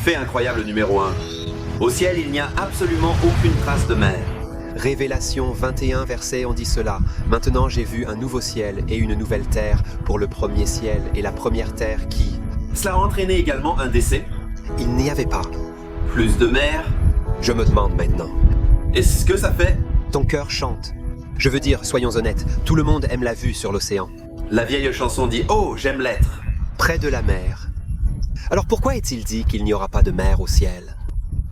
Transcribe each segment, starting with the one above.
Fait incroyable numéro 1. Au ciel, il n'y a absolument aucune trace de mer. Révélation 21, verset, on dit cela. Maintenant j'ai vu un nouveau ciel et une nouvelle terre pour le premier ciel et la première terre qui... Cela a entraîné également un décès. Il n'y avait pas. Plus de mer. Je me demande maintenant. Est-ce que ça fait? Ton cœur chante. Je veux dire, soyons honnêtes, tout le monde aime la vue sur l'océan. La vieille chanson dit « Oh, j'aime l'être ». Près de la mer. Alors pourquoi est-il dit qu'il n'y aura pas de mer au ciel?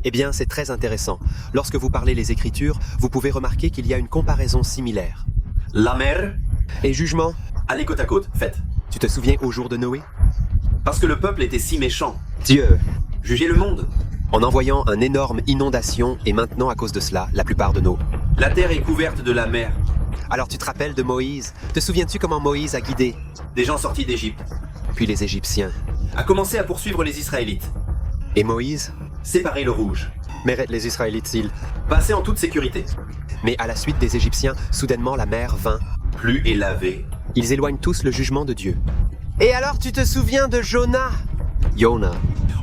Eh bien, c'est très intéressant. Lorsque vous parlez les Écritures, vous pouvez remarquer qu'il y a une comparaison similaire. La mer. Et jugement? Allez côte à côte, faites. Tu te souviens au jour de Noé? Parce que le peuple était si méchant. Dieu. Jugez le monde. En envoyant une énorme inondation, et maintenant à cause de cela, la plupart de nos... La terre est couverte de la mer. Alors tu te rappelles de Moïse? Te souviens-tu comment Moïse a guidé? Des gens sortis d'Égypte. Puis les Égyptiens. A commencé à poursuivre les Israélites. Et Moïse? Séparer le rouge. Mais les Israélites, ils... Passer en toute sécurité. Mais à la suite des Égyptiens, soudainement la mer vint. Plus est lavé. Ils éloignent tous le jugement de Dieu. Et alors tu te souviens de Jonas? Yona.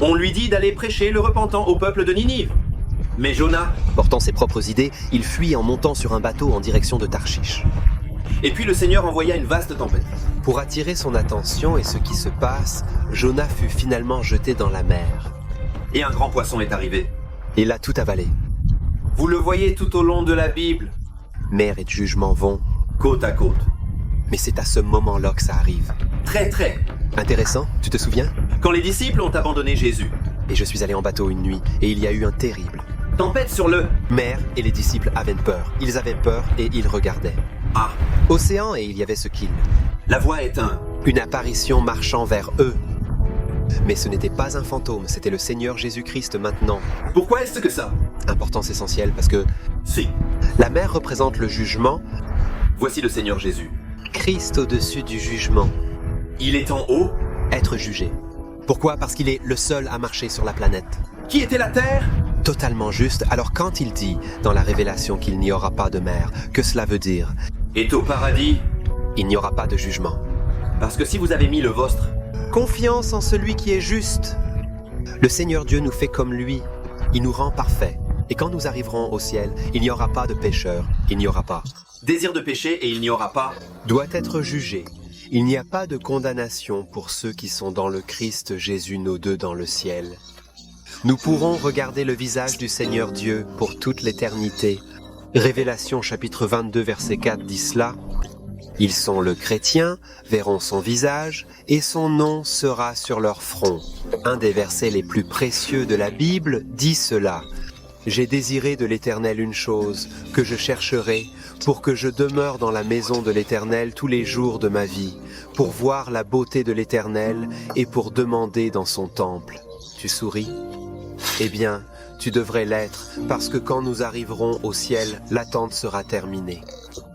On lui dit d'aller prêcher le repentant au peuple de Ninive. Mais Jonas... Portant ses propres idées, il fuit en montant sur un bateau en direction de Tarshish. Et puis le Seigneur envoya une vaste tempête. Pour attirer son attention et ce qui se passe, Jonas fut finalement jeté dans la mer. Et un grand poisson est arrivé. Il a tout avalé. Vous le voyez tout au long de la Bible. Mer et jugement vont côte à côte. Mais c'est à ce moment-là que ça arrive. Très. Intéressant, tu te souviens? Quand les disciples ont abandonné Jésus. Et je suis allé en bateau une nuit, et il y a eu un terrible. Tempête sur le... Mer et les disciples avaient peur. Ils avaient peur et ils regardaient. Ah. Océan et il y avait ce qu'il. La voix est une apparition marchant vers eux. Mais ce n'était pas un fantôme, c'était le Seigneur Jésus-Christ maintenant. Pourquoi est-ce que ça? Importance essentielle parce que... Si. La mer représente le jugement. Voici le Seigneur Jésus. Christ au-dessus du jugement. Il est en haut. Être jugé. Pourquoi? Parce qu'il est le seul à marcher sur la planète. Qui était la terre? Totalement juste. Alors quand il dit, dans la révélation qu'il n'y aura pas de mer, que cela veut dire? Est au paradis. Il n'y aura pas de jugement. Parce que si vous avez mis le vôtre... Confiance en celui qui est juste. Le Seigneur Dieu nous fait comme lui. Il nous rend parfaits. Et quand nous arriverons au ciel, il n'y aura pas de pécheurs. Il n'y aura pas. Désir de péché et il n'y aura pas. Doit être jugé. Il n'y a pas de condamnation pour ceux qui sont dans le Christ Jésus nos deux dans le ciel. Nous pourrons regarder le visage du Seigneur Dieu pour toute l'éternité. Révélation chapitre 22 verset 4 dit cela. Ils sont le chrétien, verront son visage, et son nom sera sur leur front. Un des versets les plus précieux de la Bible dit cela. J'ai désiré de l'Éternel une chose, que je chercherai, pour que je demeure dans la maison de l'Éternel tous les jours de ma vie, pour voir la beauté de l'Éternel et pour demander dans son temple. Tu souris? Eh bien, tu devrais l'être, parce que quand nous arriverons au ciel, l'attente sera terminée.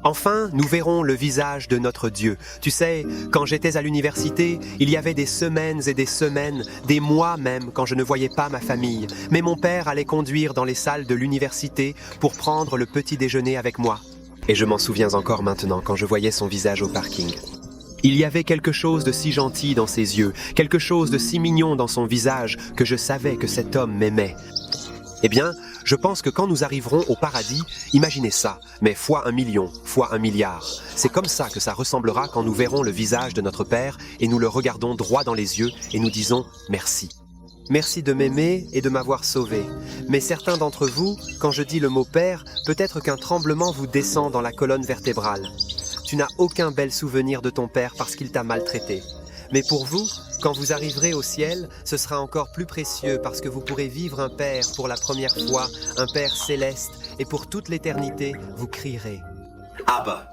Enfin, nous verrons le visage de notre Dieu. Tu sais, quand j'étais à l'université, il y avait des semaines et des semaines, des mois même, quand je ne voyais pas ma famille. Mais mon père allait conduire dans les salles de l'université pour prendre le petit déjeuner avec moi. Et je m'en souviens encore maintenant quand je voyais son visage au parking. Il y avait quelque chose de si gentil dans ses yeux, quelque chose de si mignon dans son visage que je savais que cet homme m'aimait. Eh bien, je pense que quand nous arriverons au paradis, imaginez ça, mais fois 1 million, fois 1 milliard. C'est comme ça que ça ressemblera quand nous verrons le visage de notre Père et nous le regardons droit dans les yeux et nous disons merci. Merci de m'aimer et de m'avoir sauvé. Mais certains d'entre vous, quand je dis le mot Père, peut-être qu'un tremblement vous descend dans la colonne vertébrale. Tu n'as aucun bel souvenir de ton Père parce qu'il t'a maltraité. Mais pour vous, quand vous arriverez au ciel, ce sera encore plus précieux parce que vous pourrez vivre un Père pour la première fois, un Père céleste, et pour toute l'éternité, vous crierez. Abba.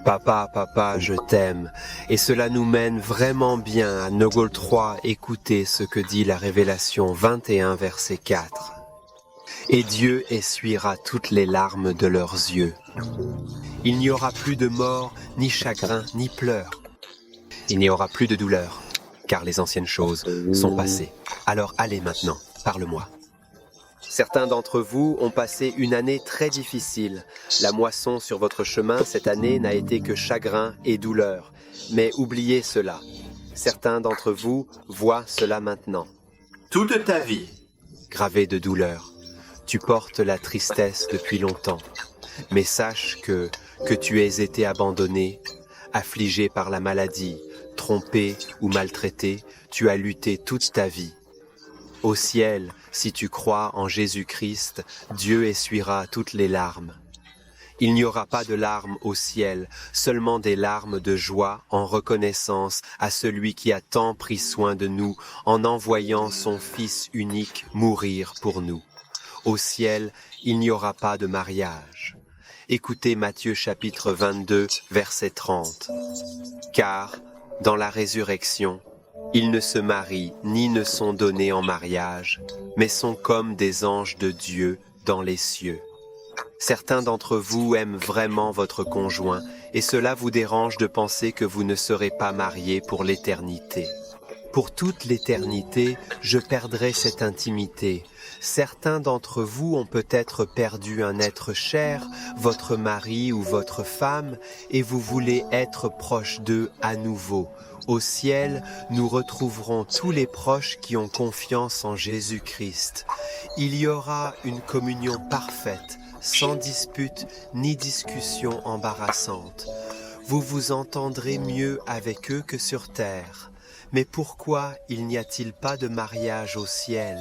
Papa, papa, je t'aime. Et cela nous mène vraiment bien à Nogol 3, écouter ce que dit la Révélation 21, verset 4. Et Dieu essuiera toutes les larmes de leurs yeux. Il n'y aura plus de mort, ni chagrin, ni pleurs. Il n'y aura plus de douleur, car les anciennes choses sont passées. Alors allez maintenant, parle-moi. Certains d'entre vous ont passé une année très difficile. La moisson sur votre chemin cette année n'a été que chagrin et douleur. Mais oubliez cela. Certains d'entre vous voient cela maintenant. toute ta vie. Gravé de douleur, tu portes la tristesse depuis longtemps, mais sache que tu aies été abandonné, affligé par la maladie, trompé ou maltraité, tu as lutté toute ta vie. Au ciel, si tu crois en Jésus-Christ, Dieu essuiera toutes les larmes. Il n'y aura pas de larmes au ciel, seulement des larmes de joie en reconnaissance à celui qui a tant pris soin de nous en envoyant son Fils unique mourir pour nous. Au ciel, il n'y aura pas de mariage. Écoutez Matthieu chapitre 22, verset 30. Car, dans la résurrection, ils ne se marient ni ne sont donnés en mariage, mais sont comme des anges de Dieu dans les cieux. Certains d'entre vous aiment vraiment votre conjoint et cela vous dérange de penser que vous ne serez pas mariés pour l'éternité. Pour toute l'éternité, je perdrai cette intimité. Certains d'entre vous ont peut-être perdu un être cher, votre mari ou votre femme, et vous voulez être proche d'eux à nouveau. Au ciel, nous retrouverons tous les proches qui ont confiance en Jésus-Christ. Il y aura une communion parfaite, sans dispute ni discussion embarrassante. Vous vous entendrez mieux avec eux que sur terre. Mais pourquoi il n'y a-t-il pas de mariage au ciel ?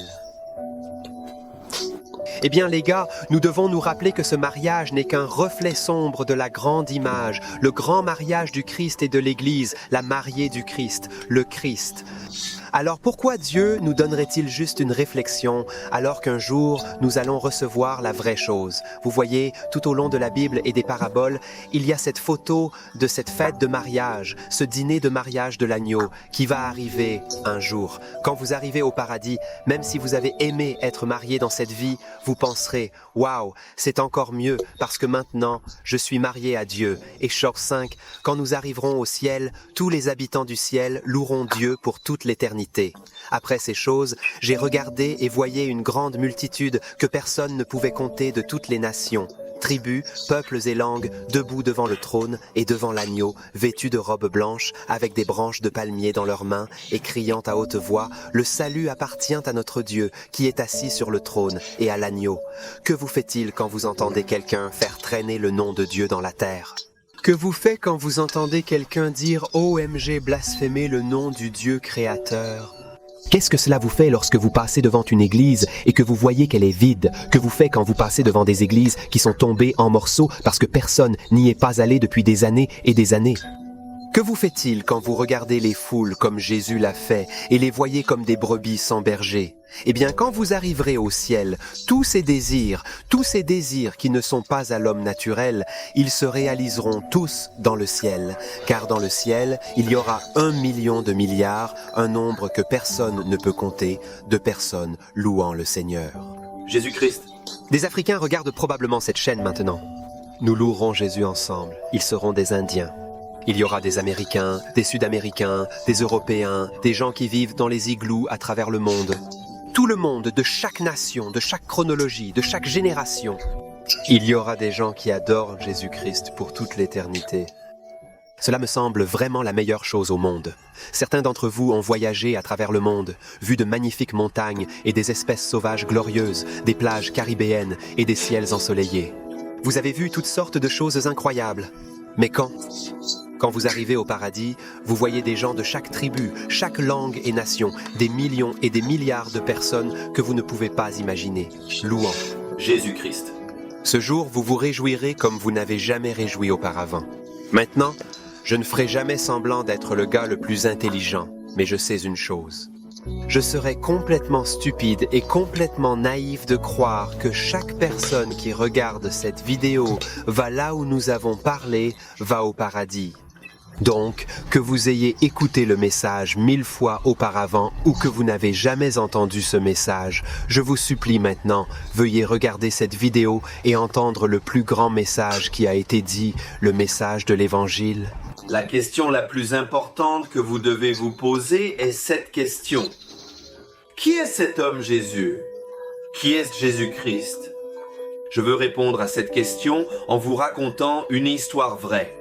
Eh bien les gars, nous devons nous rappeler que ce mariage n'est qu'un reflet sombre de la grande image, le grand mariage du Christ et de l'Église, la mariée du Christ, le Christ. Alors pourquoi Dieu nous donnerait-il juste une réflexion alors qu'un jour nous allons recevoir la vraie chose? Vous voyez, tout au long de la Bible et des paraboles, il y a cette photo de cette fête de mariage, ce dîner de mariage de l'agneau qui va arriver un jour. Quand vous arrivez au paradis, même si vous avez aimé être marié dans cette vie, vous penserez « Waouh, c'est encore mieux parce que maintenant je suis marié à Dieu ». Et Short 5, quand nous arriverons au ciel, tous les habitants du ciel loueront Dieu pour toute l'éternité. Après ces choses, j'ai regardé et voyais une grande multitude que personne ne pouvait compter de toutes les nations, tribus, peuples et langues, debout devant le trône et devant l'agneau, vêtus de robes blanches, avec des branches de palmier dans leurs mains, et criant à haute voix, « Le salut appartient à notre Dieu, qui est assis sur le trône, et à l'agneau. » Que vous fait-il quand vous entendez quelqu'un faire traîner le nom de Dieu dans la terre ? Que vous faites quand vous entendez quelqu'un dire « OMG, blasphémer le nom du Dieu créateur » ? Qu'est-ce que cela vous fait lorsque vous passez devant une église et que vous voyez qu'elle est vide? Que vous faites quand vous passez devant des églises qui sont tombées en morceaux parce que personne n'y est pas allé depuis des années et des années? Que vous fait-il quand vous regardez les foules comme Jésus l'a fait et les voyez comme des brebis sans berger? Eh bien, quand vous arriverez au ciel, tous ces désirs qui ne sont pas à l'homme naturel, ils se réaliseront tous dans le ciel. Car dans le ciel, il y aura 1 million de milliards, un nombre que personne ne peut compter, de personnes louant le Seigneur. Jésus-Christ. Des Africains regardent probablement cette chaîne maintenant. Nous louerons Jésus ensemble. Ils seront des Indiens. Il y aura des Américains, des Sud-Américains, des Européens, des gens qui vivent dans les igloos à travers le monde. Tout le monde, de chaque nation, de chaque chronologie, de chaque génération. Il y aura des gens qui adorent Jésus-Christ pour toute l'éternité. Cela me semble vraiment la meilleure chose au monde. Certains d'entre vous ont voyagé à travers le monde, vu de magnifiques montagnes et des espèces sauvages glorieuses, des plages caribéennes et des ciels ensoleillés. Vous avez vu toutes sortes de choses incroyables. Mais quand vous arrivez au paradis, vous voyez des gens de chaque tribu, chaque langue et nation, des millions et des milliards de personnes que vous ne pouvez pas imaginer, louant Jésus-Christ. Ce jour, vous vous réjouirez comme vous n'avez jamais réjoui auparavant. Maintenant, je ne ferai jamais semblant d'être le gars le plus intelligent, mais je sais une chose. Je serais complètement stupide et complètement naïf de croire que chaque personne qui regarde cette vidéo va là où nous avons parlé, va au paradis. Donc, que vous ayez écouté le message 1000 fois auparavant ou que vous n'avez jamais entendu ce message, je vous supplie maintenant, veuillez regarder cette vidéo et entendre le plus grand message qui a été dit, le message de l'Évangile. La question la plus importante que vous devez vous poser est cette question. Qui est cet homme Jésus? Qui est Jésus-Christ? Je veux répondre à cette question en vous racontant une histoire vraie.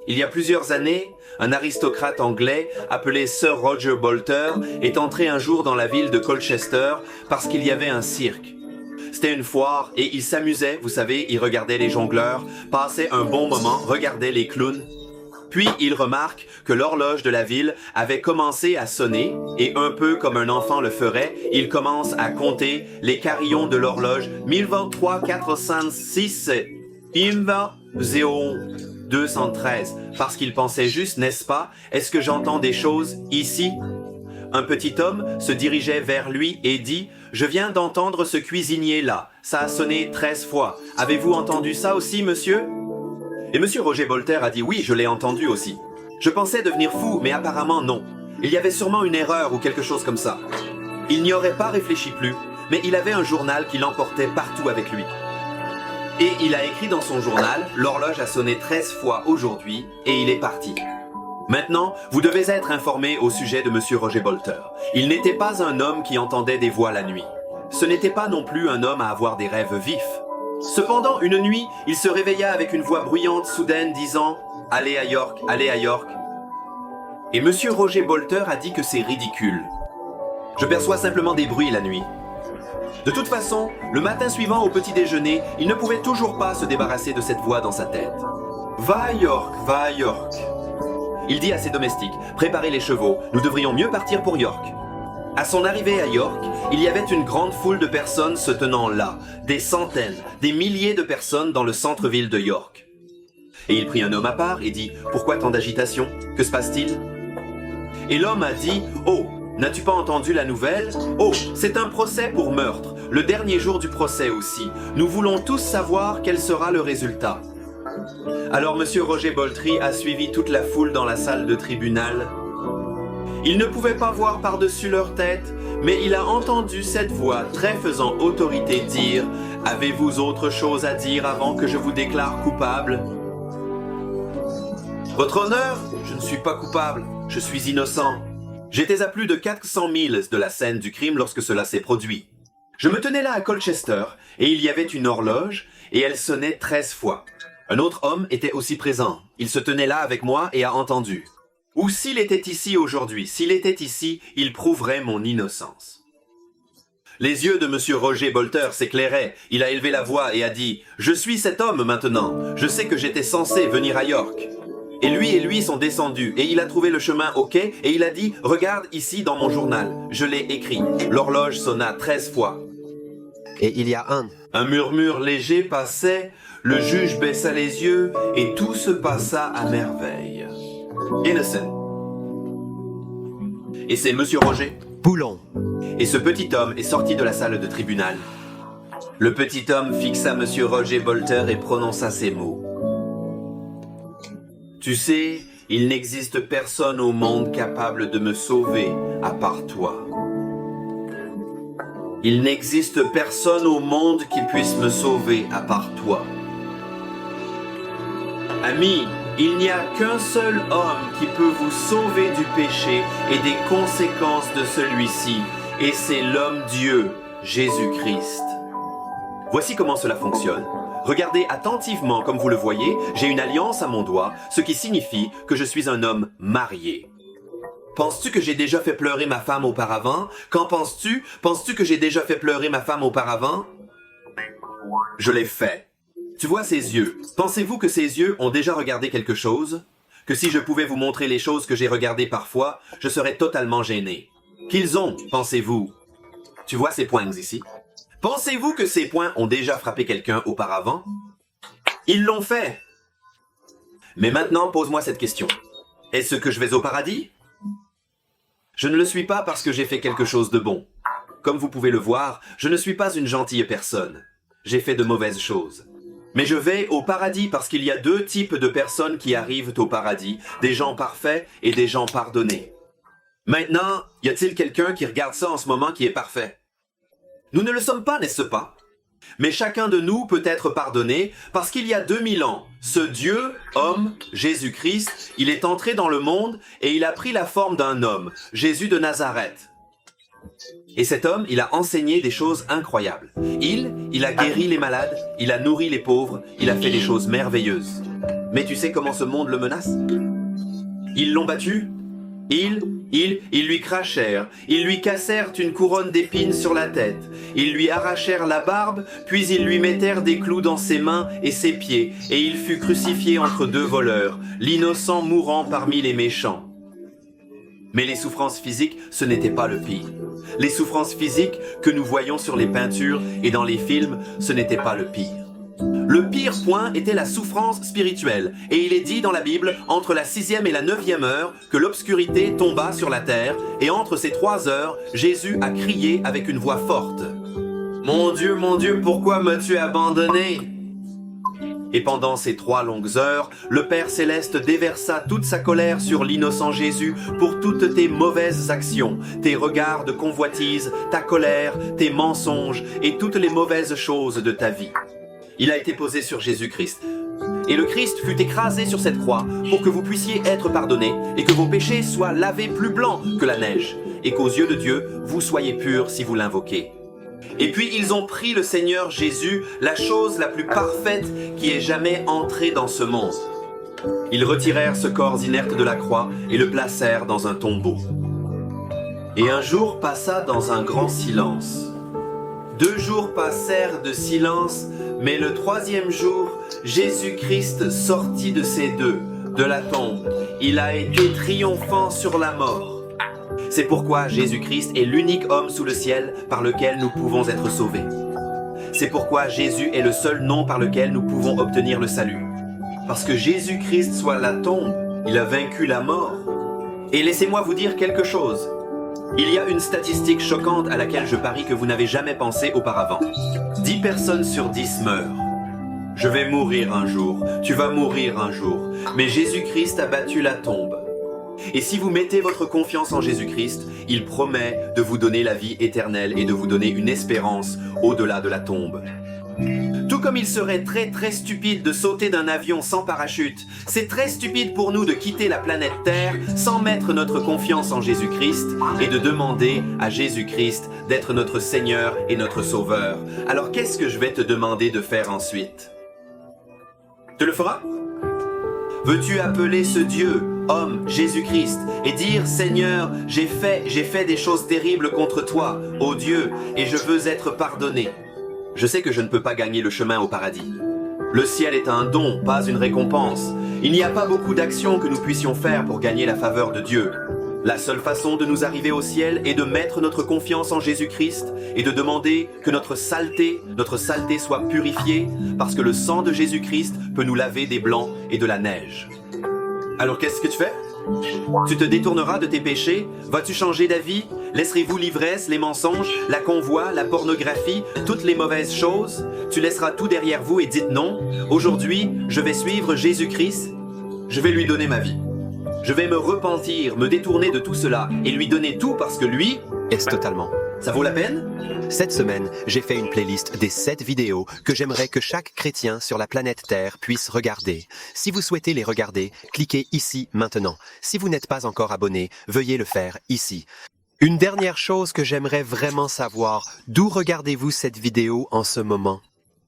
Il y a plusieurs années, un aristocrate anglais appelé Sir Roger Bolter est entré un jour dans la ville de Colchester parce qu'il y avait un cirque. C'était une foire et il s'amusait, vous savez, il regardait les jongleurs, passait un bon moment, regardait les clowns. Puis il remarque que l'horloge de la ville avait commencé à sonner et un peu comme un enfant le ferait, il commence à compter les carillons de l'horloge 1023, 406, 213 parce qu'il pensait juste, n'est-ce pas, est-ce que j'entends des choses ici? Un petit homme se dirigeait vers lui et dit « Je viens d'entendre ce cuisinier-là, ça a sonné 13 fois. Avez-vous entendu ça aussi, monsieur ?» Et monsieur Roger Bolter a dit « Oui, je l'ai entendu aussi. Je pensais devenir fou, mais apparemment non. Il y avait sûrement une erreur ou quelque chose comme ça. » Il n'y aurait pas réfléchi plus, mais il avait un journal qui l'emportait partout avec lui. Et il a écrit dans son journal « L'horloge a sonné 13 fois aujourd'hui et il est parti. » Maintenant, vous devez être informé au sujet de monsieur Roger Bolter. Il n'était pas un homme qui entendait des voix la nuit. Ce n'était pas non plus un homme à avoir des rêves vifs. Cependant, une nuit, il se réveilla avec une voix bruyante soudaine disant « Allez à York, allez à York ». Et monsieur Roger Bolter a dit que c'est ridicule. Je perçois simplement des bruits la nuit. De toute façon, le matin suivant au petit déjeuner, il ne pouvait toujours pas se débarrasser de cette voix dans sa tête. « Va à York, va à York ». Il dit à ses domestiques, préparez les chevaux, nous devrions mieux partir pour York. À son arrivée à York, il y avait une grande foule de personnes se tenant là, des centaines, des milliers de personnes dans le centre-ville de York. Et il prit un homme à part et dit, pourquoi tant d'agitation? Que se passe-t-il? Et l'homme a dit, oh, n'as-tu pas entendu la nouvelle? Oh, c'est un procès pour meurtre, le dernier jour du procès aussi. Nous voulons tous savoir quel sera le résultat. Alors monsieur Roger Bolter a suivi toute la foule dans la salle de tribunal. Il ne pouvait pas voir par-dessus leur tête, mais il a entendu cette voix très faisant autorité dire « Avez-vous autre chose à dire avant que je vous déclare coupable ?» « Votre honneur, je ne suis pas coupable, je suis innocent. J'étais à plus de 400 milles de la scène du crime lorsque cela s'est produit. Je me tenais là à Colchester, et il y avait une horloge, et elle sonnait 13 fois. Un autre homme était aussi présent. Il se tenait là avec moi et a entendu. Ou s'il était ici aujourd'hui, s'il était ici, il prouverait mon innocence. » Les yeux de monsieur Roger Bolter s'éclairaient. Il a élevé la voix et a dit « Je suis cet homme maintenant. Je sais que j'étais censé venir à York. » Et lui sont descendus et il a trouvé le chemin au quai et il a dit « Regarde ici dans mon journal. Je l'ai écrit. L'horloge sonna 13 fois. » Et il y a Un murmure léger passait, le juge baissa les yeux et tout se passa à merveille. Innocent. Et c'est monsieur Roger. Boulon. Et ce petit homme est sorti de la salle de tribunal. Le petit homme fixa monsieur Roger Bolter et prononça ces mots. Tu sais, il n'existe personne au monde capable de me sauver à part toi. Il n'existe personne au monde qui puisse me sauver à part toi. Ami, il n'y a qu'un seul homme qui peut vous sauver du péché et des conséquences de celui-ci, et c'est l'homme-dieu, Jésus-Christ. Voici comment cela fonctionne. Regardez attentivement comme vous le voyez, j'ai une alliance à mon doigt, ce qui signifie que je suis un homme marié. Penses-tu que j'ai déjà fait pleurer ma femme auparavant? Qu'en penses-tu? Penses-tu que j'ai déjà fait pleurer ma femme auparavant? Je l'ai fait. Tu vois ses yeux. Pensez-vous que ses yeux ont déjà regardé quelque chose? Que si je pouvais vous montrer les choses que j'ai regardées parfois, je serais totalement gêné. Qu'ils ont, pensez-vous? Tu vois ces poings ici? Pensez-vous que ces poings ont déjà frappé quelqu'un auparavant? Ils l'ont fait. Mais maintenant, pose-moi cette question. Est-ce que je vais au paradis? Je ne le suis pas parce que j'ai fait quelque chose de bon. Comme vous pouvez le voir, je ne suis pas une gentille personne. J'ai fait de mauvaises choses. Mais je vais au paradis parce qu'il y a deux types de personnes qui arrivent au paradis, des gens parfaits et des gens pardonnés. Maintenant, y a-t-il quelqu'un qui regarde ça en ce moment qui est parfait? Nous ne le sommes pas, n'est-ce pas? Mais chacun de nous peut être pardonné parce qu'il y a 2000 ans, ce Dieu, homme, Jésus-Christ, il est entré dans le monde et il a pris la forme d'un homme, Jésus de Nazareth. Et cet homme, il a enseigné des choses incroyables. Il a guéri les malades, il a nourri les pauvres, il a fait des choses merveilleuses. Mais tu sais comment ce monde le menace? Ils l'ont battu. Ils lui crachèrent, ils lui cassèrent une couronne d'épines sur la tête, ils lui arrachèrent la barbe, puis ils lui mettèrent des clous dans ses mains et ses pieds, et il fut crucifié entre deux voleurs, l'innocent mourant parmi les méchants. Mais les souffrances physiques, ce n'était pas le pire. Les souffrances physiques que nous voyons sur les peintures et dans les films, ce n'était pas le pire. Le pire point était la souffrance spirituelle, et il est dit dans la Bible, entre la 6e et la 9e heure, que l'obscurité tomba sur la terre, et entre ces 3 heures, Jésus a crié avec une voix forte. « Mon Dieu, pourquoi m'as-tu abandonné ?» Et pendant ces 3 longues heures, le Père Céleste déversa toute sa colère sur l'innocent Jésus pour toutes tes mauvaises actions, tes regards de convoitise, ta colère, tes mensonges et toutes les mauvaises choses de ta vie. Il a été posé sur Jésus-Christ. Et le Christ fut écrasé sur cette croix pour que vous puissiez être pardonnés et que vos péchés soient lavés plus blancs que la neige et qu'aux yeux de Dieu, vous soyez purs si vous l'invoquez. Et puis ils ont pris le Seigneur Jésus, la chose la plus parfaite qui ait jamais entré dans ce monde. Ils retirèrent ce corps inerte de la croix et le placèrent dans un tombeau. Et un jour passa dans un grand silence. 2 jours passèrent de silence, mais le 3e jour, Jésus-Christ sortit de ces deux, de la tombe. Il a été triomphant sur la mort. C'est pourquoi Jésus-Christ est l'unique homme sous le ciel par lequel nous pouvons être sauvés. C'est pourquoi Jésus est le seul nom par lequel nous pouvons obtenir le salut. Parce que Jésus-Christ soit la tombe, il a vaincu la mort. Et laissez-moi vous dire quelque chose. Il y a une statistique choquante à laquelle je parie que vous n'avez jamais pensé auparavant. 10 personnes sur 10 meurent. Je vais mourir un jour, tu vas mourir un jour, mais Jésus-Christ a battu la tombe. Et si vous mettez votre confiance en Jésus-Christ, il promet de vous donner la vie éternelle et de vous donner une espérance au-delà de la tombe. Tout comme il serait très stupide de sauter d'un avion sans parachute, c'est très stupide pour nous de quitter la planète Terre sans mettre notre confiance en Jésus-Christ et de demander à Jésus-Christ d'être notre Seigneur et notre Sauveur. Alors qu'est-ce que je vais te demander de faire ensuite? Tu le feras? Veux-tu appeler ce Dieu, homme, Jésus-Christ, et dire « Seigneur, j'ai fait des choses terribles contre toi, ô Dieu, et je veux être pardonné. » Je sais que je ne peux pas gagner le chemin au paradis. Le ciel est un don, pas une récompense. Il n'y a pas beaucoup d'actions que nous puissions faire pour gagner la faveur de Dieu. La seule façon de nous arriver au ciel est de mettre notre confiance en Jésus-Christ et de demander que notre saleté soit purifiée parce que le sang de Jésus-Christ peut nous laver des blancs et de la neige. Alors qu'est-ce que tu fais? Tu te détourneras de tes péchés? Vas-tu changer d'avis? Laisserez-vous l'ivresse, les mensonges, la convoi, la pornographie, toutes les mauvaises choses? Tu laisseras tout derrière vous et dites non. Aujourd'hui, je vais suivre Jésus-Christ. Je vais lui donner ma vie. Je vais me repentir, me détourner de tout cela et lui donner tout parce que lui... Est-ce totalement. Ça vaut la peine? Cette semaine, j'ai fait une playlist des 7 vidéos que j'aimerais que chaque chrétien sur la planète Terre puisse regarder. Si vous souhaitez les regarder, cliquez ici maintenant. Si vous n'êtes pas encore abonné, veuillez le faire ici. Une dernière chose que j'aimerais vraiment savoir, d'où regardez-vous cette vidéo en ce moment?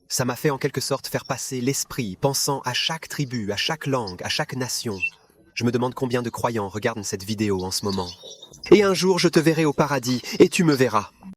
Ça m'a fait en quelque sorte faire passer l'esprit, pensant à chaque tribu, à chaque langue, à chaque nation. Je me demande combien de croyants regardent cette vidéo en ce moment. Et un jour, je te verrai au paradis et tu me verras.